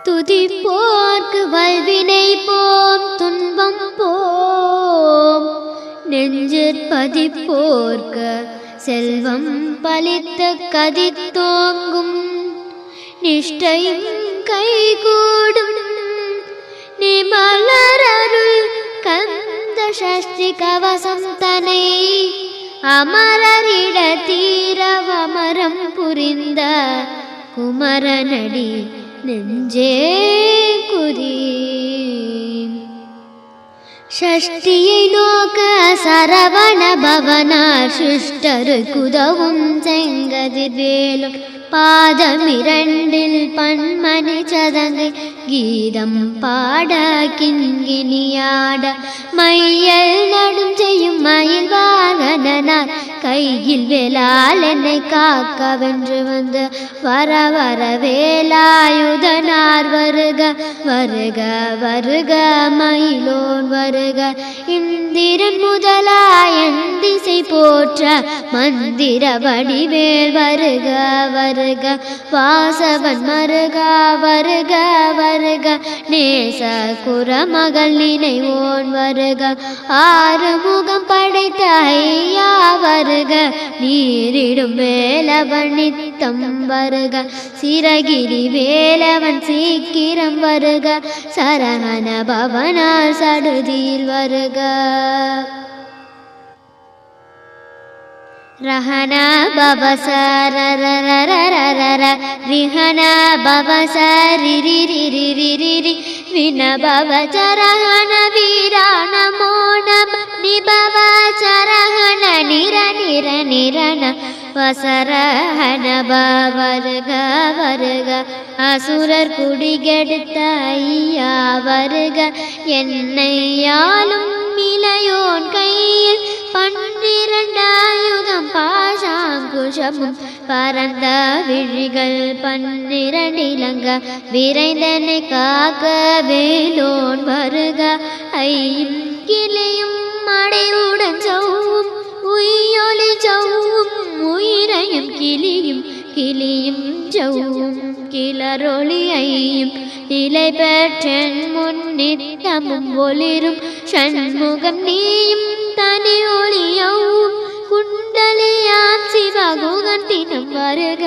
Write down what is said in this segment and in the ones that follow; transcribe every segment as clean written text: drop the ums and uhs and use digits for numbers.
துதிப்போர்க்கு வல்வினை போம் துன்பம் போம். நெஞ்சிற் பதிப்போர்க்கு செல்வம் பலித்த கதித்தோங்கும். நிஷ்டையும் கைகூடும் நிமலரருள் கந்த சஷ்டி கவசம் தனை. அமரரிட தீரவமரம் புரிந்த குமரனடி நெஞ்சே குதி. ஷஷ்டியை நோக்க சரவண பவனார் சிருஷ்டருக்குதவும் செங்கதிர் வேலும். பாதமிரண்டில் பன்மணி சதங்கை கீதம் பாட கிண்கிணியாட. மையல் நடும் செய்யும் மயில் வாகனார் கையில் வேலால் என்னை காக்க வென்று வந்து. வர வர வேலாயுதனார் வருக வருக வருக மயிலோன் வருக. இந்திரன் முதலாயன் திசை போற்ற மந்திர வடிவேல் வருக வருக. வாசவன் மருக வருக வருக. நேச குரமகள் நினைவோன் வருக. ஆறுமுகம் படைத்த ஐயா வருக. நீரிடும் வேலவன் நித்தம் வருக. சிறகிரி வேலவன் சீக்கிரம் வருக. சரவண பவனார் சடுதியில் வருக. ரஹன பவச ரரரரரரர ரிஹன பவச ரிரிரிரிரிரிரி வின பவ சரஹன வீரா நமோ நம நிபவ சரஹன நிர நிர நிரண வசரஹன வருக வருக. அசுரர் குடிகெடுத்த ஐயா வருக. என்னையாலும் இளையோன் கையில் 12 ஆயுதம் பாசாங்குஷமும் பரந்த விழிகள் 12 இலங்க விரைந்தனை காக்க வேலோன் வருக. ஐயும் கிளியும் மடைவுடன் சௌவும் உயிரொலி சௌவும் உயிரையும் கிளியும் கிளியும் சௌவும் கிளரொளி ஐயும் நிலை பெற்றன் முன்னித்தமும் ஒளிரும் ஷண்முகம் நீயும் தனி ஒளியவும் குண்டலியாம் சிவகுகன் தினம் வருக.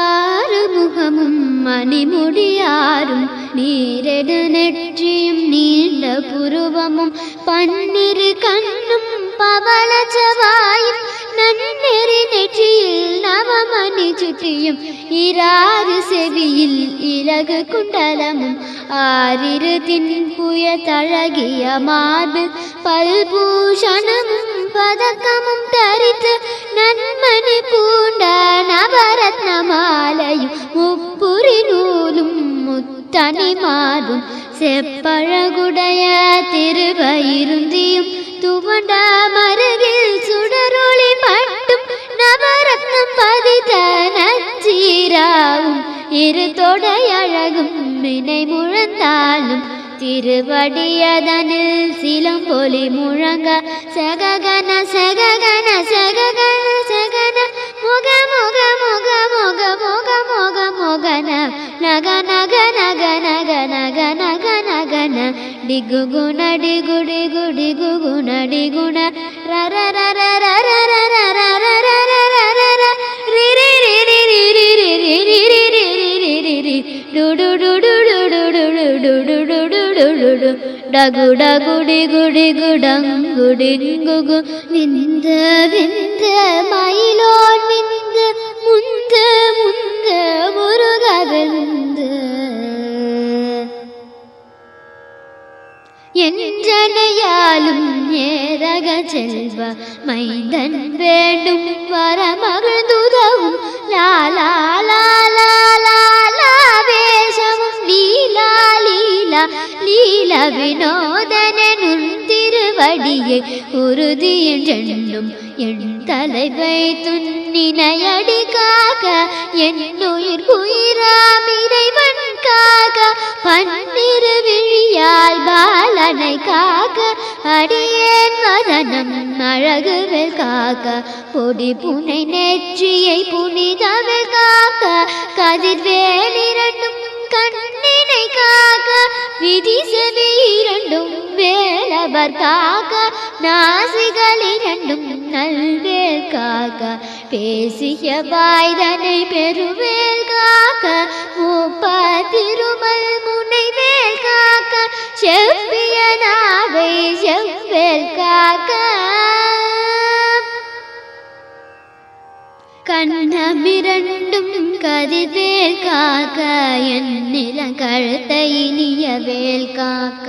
ஆறுமுகமும் மணிமுடியாரும் நீரெடு நெற்றியும் நீண்ட புருவமும் 12 கண்ணும் பவளச்சவாயும் நன்னெறி நெற்றியில் நவமணி சுட்டியும் 2 செவியில் இறகு குண்டலமும் 6 தின்புய தழகிய மார்பு பல்பூஷணமும் பதக்கமும் தரித்து நன்மணி பூண்ட நவரத்ன மாலையும் முப்புரி நூலும் முத்தனி மாதும் செப்பழகுடைய திருவயிருந்தியும் துவண்ட மருகில் சுடரொளி பட்டும் நவரத்னம் பதித்த நச்சீராவும் 2 தொடையழகும் நினை முழந்தாலும் திருவடியதனில் சிலம்பொலி முழங்க. சககன சககன சககன சகன முக முக முக முக முக முக முகன நக நக நக நக நக நக நகன டிகுகுண டிகு டிகு டிகுகுண டிகுண ரர ரர ரர ரர ரர ரர ரி ரி ரி ரி ரி ரி ரி ரி ரி ரி ரி ரி ரி டு டு டு டு டு டு டு டு டு டு டு டகு டகு டிகு டிகு டங்கு டிங்குகு விந்த விந்த மயிலோன் விந்த முந்த முந்த முருக விந்த என்றனையாலும் ஏரக செல்வ மைந்தன் வேண்டும் வரமகிழ்ந்துதவும் லாலா லாலா லாலா வேஷமும் லீலா லீலா லீல வினோதனும் திருவடியை உறுதி என்றென்னும் என் தலைவை துன்னினையடி காக்க என்னுயிர் உயிராம் இறைவன் காக்க பன்னிரு விழியால் பாலனை காக்க அடியேன் வதனம் அழகுவில் காக்க பொடி புனை நெற்றியை புனிதவில் காக்க கதிர்வேல் இரண்டும் கண்ணினை காக்க விதி செவி இரண்டும் வேலவர் காக்க நாசிகள் இரண்டும் நல்வேல் காக்க பேசிய வாய்தனை பெருவேல் காக்க மூப்பதிருமல் முனைவேல் காக்க செவ்விய நாவை செவ்வேல் காக்க கண்ணமிரண்டும் கதிர்வேல் காக்க என் நிலங்கழுத்தை இனிய வேல் காக்க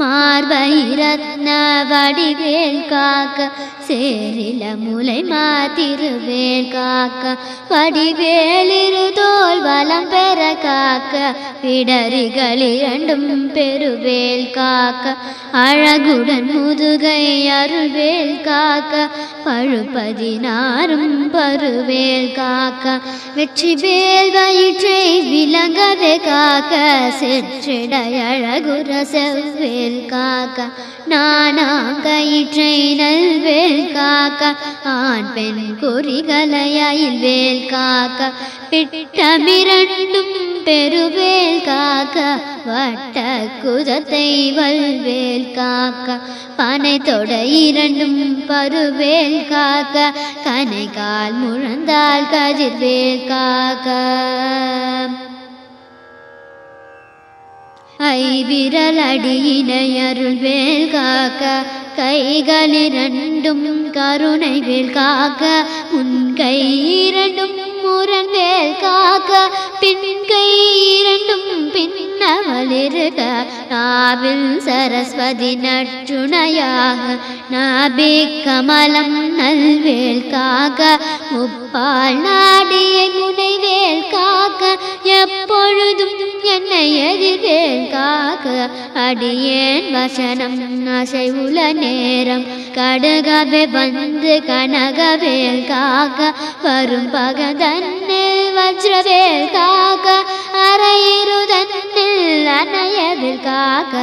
மார்பை ரத்ன வடிவேல் காக்க சேரில முலை மாத்திருவேல் காக்க வடிவேலிரு தோல் வலம் பெற காக்க பிடரிகள் இரண்டும் பெருவேல் காக்க அழகுடன் முதுகை அருள்வேல் காக்க பழுப்பதினாரும் பருவேல் காக்க வெற்றி வேல் வயிற்றை விளங்கவே காக்க செற்றிடை அழகுர செவ்வேல் காக்க நானாங்கயிற்றை நல்வேல் காக்க ஆண் பெண் குறிகளையில் வேல் காக்க பிட்டமிரண்டும் பெருவேல் காக்க வட்ட குதத்தை வல்வேல் காக்க பனை தொடை இரண்டும் பருவேல் காக்க கனைகால் முழந்தால் கதிர்வேல் காக்க ஐவிரல் அடியினை அருள்வேல் காக்க கைகளிரண்டும் கருணை வேல் காக்க முன்கை இரண்டும் முரண்வேல் காக்க பின்கை இரண்டும் பின்னவளிருக நாவில் சரஸ்வதி நற்றுணையாக நாபி கமலம் நல்வேல் காக்க முப்பால் நாடியை முனைவேல் காக்க எப்பொழுதும் என்னை எதிர்வேல் காக்க அடியேன் வசனம் அசைவுல நேரம் கடுகவே வந்து கனகவேல் காக்க வரும் பகதன்னில் வஜ்ரவேல் காக்க அரையிருதன்னில் அணையவேல் காக்க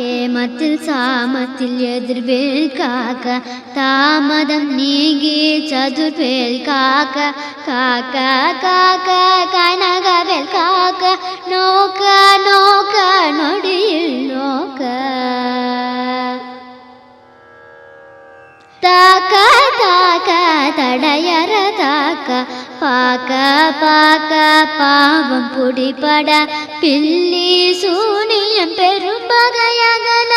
ஏமத்தில் சாமத்தில் எதிர்வேல் காக்க தாமதம் நீங்கி சதுர்வேல் காக்க காக்க காக்க கனகவேல் காக்க நோக்க நோக்க நொடியில் நோக்க தாக்க தாக்க தடையற தாக்க பாக்க பாக்க பாவம் புடிபட பில்லி சூனியம் பெரும் பகையகல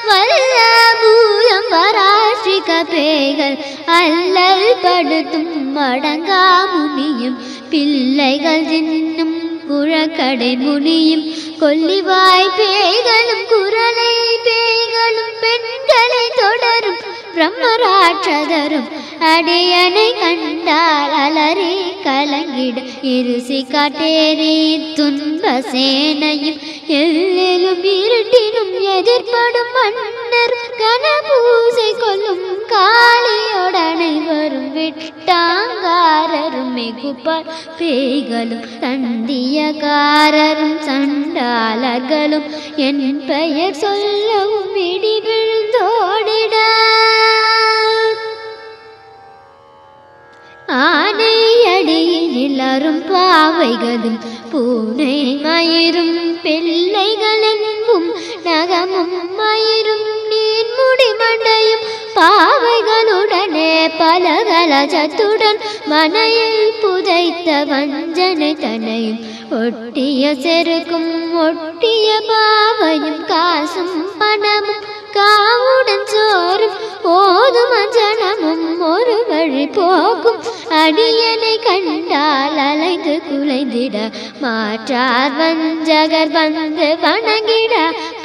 வல்ல பூயம் வராஷ்டிக பேய்கள் அல்லல் படுத்தும் மடங்கா முனியும் பிள்ளைகள் தின்னும் புழக்கடை முனியும் கொல்லிவாய் பேய்களும் குரலை பேய்களும் பெண்களை தொடரும் பிரம்மராட்சதரும் அடியனை கண்டால் அலறி கலங்கிட இருசி காட்டேரி துன்ப சேனையும் எல்லிலும் இருட்டினும் எதிர்படும் மன்னர் கனபூசை கொல்லும் காளியோடனை வரும் விட்டாங்காரரும் மிகுப்பார் பேய்களும் தந்தியக்காரரும் சண்டாளர்களும் என் பெயர் சொல்லவும் இடி விழுந்தோடிட ஆனை அடியில் அரும் பாவைகளும் பூனை மயிரும் பிள்ளைகள் என்பும் நகமும் மயிரும் நீன்முடி மண்டையும் பாவைகளுடனே பலகலஜத்துடன் மனையில் புதைத்த வஞ்சனை தனையும் ஒட்டிய செருக்கும் ஒட்டிய பாவையும் காசும் பணமும் காவுடன் சோறும் ஓதும் அஞ்சனமும் ஒரு வழி போக்கும் அடியனை கண்டால் அலைந்து குலைந்திட மாற்றார் வஞ்சகர் வந்து வணங்கிட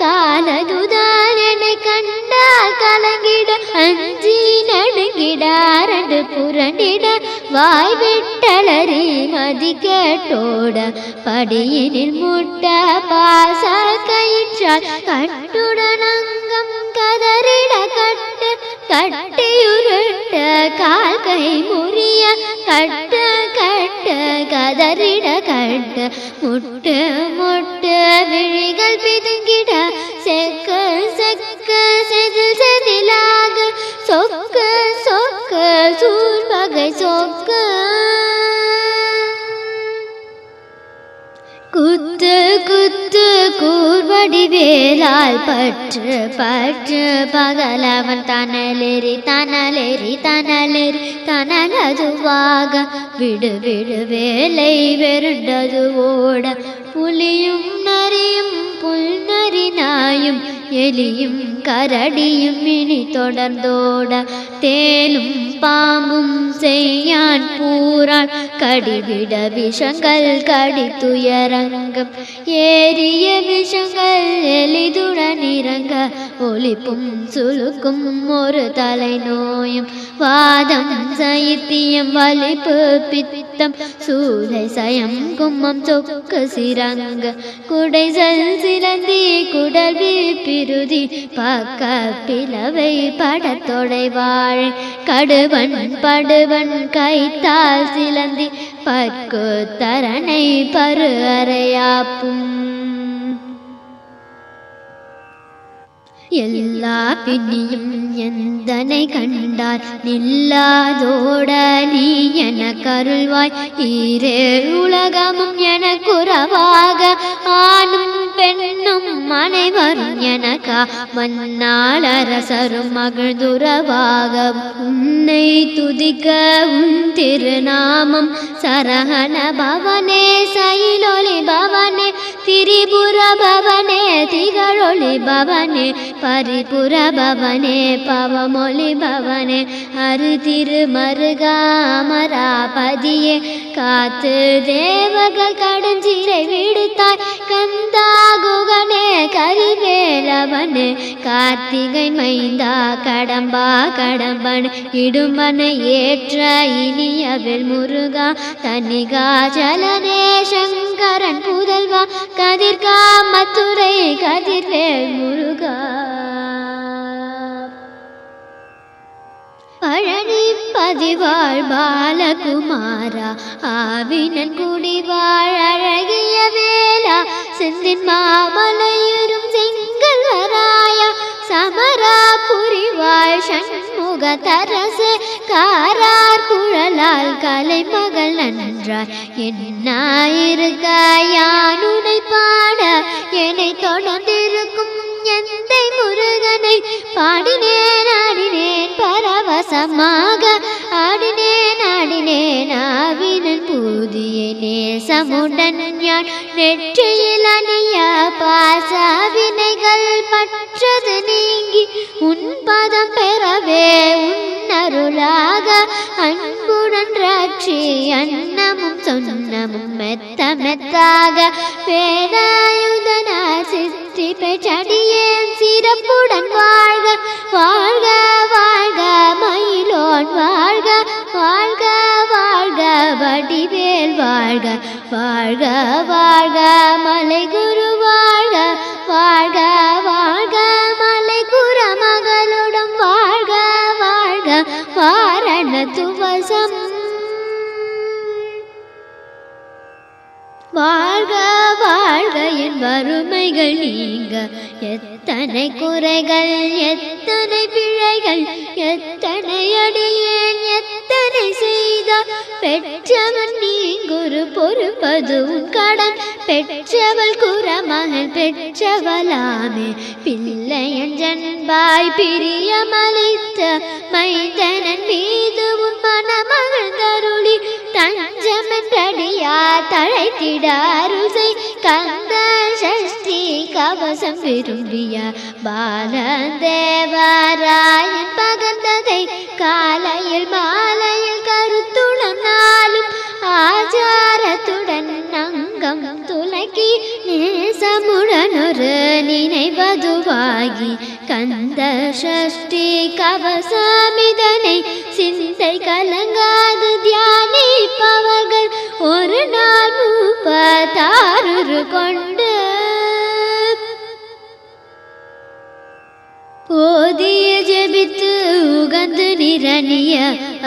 காலதுதான் என்னை கண்டால் கலங்கிட அஞ்சி நடுங்கிட அரண்டு புரண்டிட வாய் விட்டளறி மதி கேட்டோட படியினில் முட்ட பாச கயிற்றால் கட்டுடன் அங்கம் கதறிட கட்டு கட்டியுருட்ட கால் கை முறிய கட்டு கட்டு கதறிட கட்டு முட்டு முட்டு விழிகள் பிதுங்கிட செக்க செக்க செதில் செதிலாக சொக்க சொக்க சூழ்வகை சொக்க குத்து குத்து கூர்வடி வேலால் பற்று பற்று பகலவன் தனலேறி தனலேறி தனலேறி தனலதுவாக விடு விடு வேலை வெருண்டது ஓட புலியும் நரியும் புல்நரி நாயும் எலியும் கரடியும் இனி தொடர்ந்தோட தேனும் பாம்பும் செய்யான் பூரான் கடிவிட விஷங்கள் கடித்துயரங்கம் ஏறிய விஷங்கள் எளிதுடன் இறங்க ஒளிப்பும் சுழுக்கும் ஒரு தலை நோயும் வாதம் சைத்தியம் வலிப்பு பித்தம் சூளை சயம் கும்மம் சொக்கு சிரங்க குடைசல் சிலந்தி குடல்வி பிருதி பக்க பிளவை படத்தொடை வாழை கடுவன் படுவன் கைத்தால் சிலந்தி பற்கு தரணை பரு அறையாப்பும் எல்லா பின்னியும் எந்தனை கண்டால் நில்லாதோட நீ என கருள்வாய் ஈரேழ் உலகமும் என குறவாக ஆணும் பெண்ணும் அனைவரும் எனக்கா மன்னாள் அரசரும் மகிழ்ந்துறவாக உன்னை துதிக்க உன் திருநாமம் சரஹண பவனே சைலொளி பவனே திரிபுர பவனே திகழொளி பவனே பரிபுர பவனே பவமொழி பவனே அரு திருமருகா அமராபதியே காத்து தேவர்கள் கடுஞ்சிறை விடுத்தாய் கந்தா குகனே கரிவேலவனே கார்த்திகை மைந்தா கடம்பா கடம்பன் இடுமனை ஏற்ற இனியவில் முருகா தன்னிகா ஜலனே சங்கரன் புதல்வா கதிர்கா மத்துரை கதிர்வேல் முருகா பழனி பதிவாழ் பாலகுமாரா ஆவினன் குடிவாழ் அழகிய வேலா செந்தின் மாமலையுறும் செங்கல் வராயா சமரா புரிவாழ் சண்முக தரசே காரார் குழலால் கலைமகள் நன்றாய் என்னாயிருக்க யானுனை பாட என்னை தொடர்ந்திருக்கும் எந்தை முருகனை பாடினேன் ஆடினேன் பரவசமாக ஆடினேன் ஆடினேன் ஆவினன் புதிய நேசமுடன் யான் நெற்றியில் அணிய பாசவினைகள் பற்றது நீங்கி உன் பதம் பெறவே உன்னருளாக அன்புடன் ராட்சி அன்னமும் சொன்னமும் மெத்த மெத்தாக வேதாயுதனா சித்தி பெற்றடியேன் சிறப்புடன் வாழ்க வாழ்க வாழ்க மயிலோன் வாழ்க வாழ்க வாழ்க வடிவேல் வாழ்க வாழ்க வாழ்க மலை குரு வாழ்க வாழ்க வாழ்க மலை குர மகளுடன் வாழ்க வாழ்க வாரண துவசம் வாழ்க வாழ்க என் வறுமைகள் நீங்க எத்தனை குறைகள் எத்தனை பிழைகள் எத்தனை அடியேன் எத்தனை செய்த பெற்றவன் நீ குரு பொறுப்பது உன் கடன் பெற்றவள் குறமகள் பெற்றவளாமே பிள்ளையன் ஜன்பாய் பிரியமளித்த மைந்தனன் மீது உன் மனமகள் தருளி தஞ்சமென்றடியா தழைத்திட அருள் செய் கந்த சஷ்டி கவசம் விரும்பிய பாலதேவராயன் பகந்ததை காலையில் மாலையில் கருத்துடன் நாளும் ஆச்சாரத்துடன் அங்கம் துலக்கி நேசமுடன் ஒரு நினைவதுவாகி கந்த சஷ்டி கவசமிதனை சிந்தை கலங்காது தியான திரணிய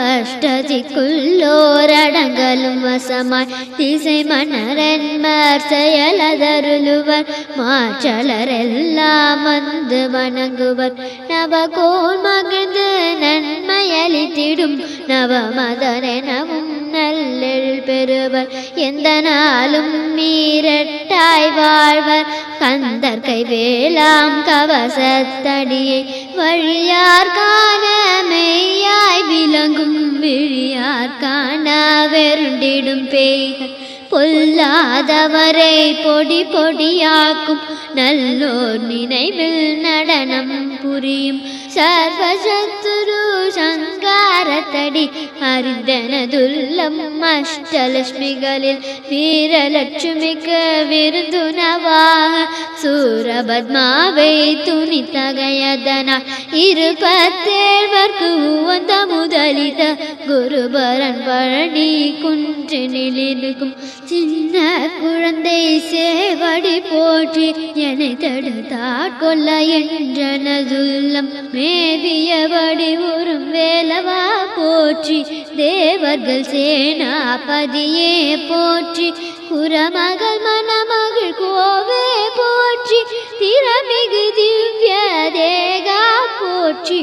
அஷ்டதிக்குள்ளோரடங்கலும் வசமாய் திசை மன்னரன்மார் செயலதருளுவர் மாற்றலரெல்லாம் வந்து வணங்குவர் நவகோல் மகிழ்ந்து நன்மையளித்திடும் நவமதரெனவும் நல்லெழில் பெறுவர் எந்த நாளும் மீரட்டாய் வாழ்வர் கந்தர் கை வேளாம் கவசத்தடியை வழியார் காண மெய்யாய் விளங்கும் விழியார் காண வெருண்டிடும் பேய்கள் பொல்லாதவரை பொடி பொடியாக்கும் நல்லோர் நினைவில் நடனம் புரியும் சர்வசத்துரு சங்காரத்தடி அறிந்தனதுல்லம் அஷ்டலட்சுமிகளில் வீரலட்சுமிக்கு விருந்துணவாக சூரபத்மாவை துணி தகையதனால் 27 உவந்த முதலித குருபரன் பழனி குன்றினிலிருக்கும் சின்ன குழந்தை சேவடி போற்றி என்னை தடுத்தாற் கொள்ள என்றனதுல்லம் மேவியபடி உறும் வேலவா போற்றி தேவர்கள் சேனாபதியே போற்றி குரமகள் மணமகள் கோவே போற்றி திறமிகு திவ்ய தேகா போற்றி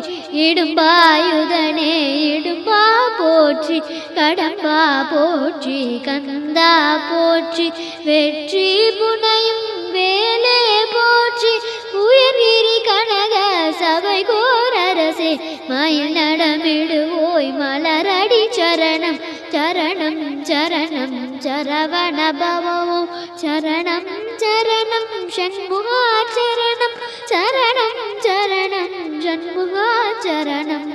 இடும்பாயுதனே இடும்பா போற்றி கடம்பா போற்றி கந்தா போற்றி வெற்றி புனையும் வேலே போற்றி உயர்கிரி கனக சபை கோரரசே மயில் நடமிடுவோய் மலரடி சரணம் சரணம் சரணம் சரவண பவமோ சரணம் சரணம் ஷண்முகா சரணம் சரணம் சரணம் ஷண்முகா சரணம்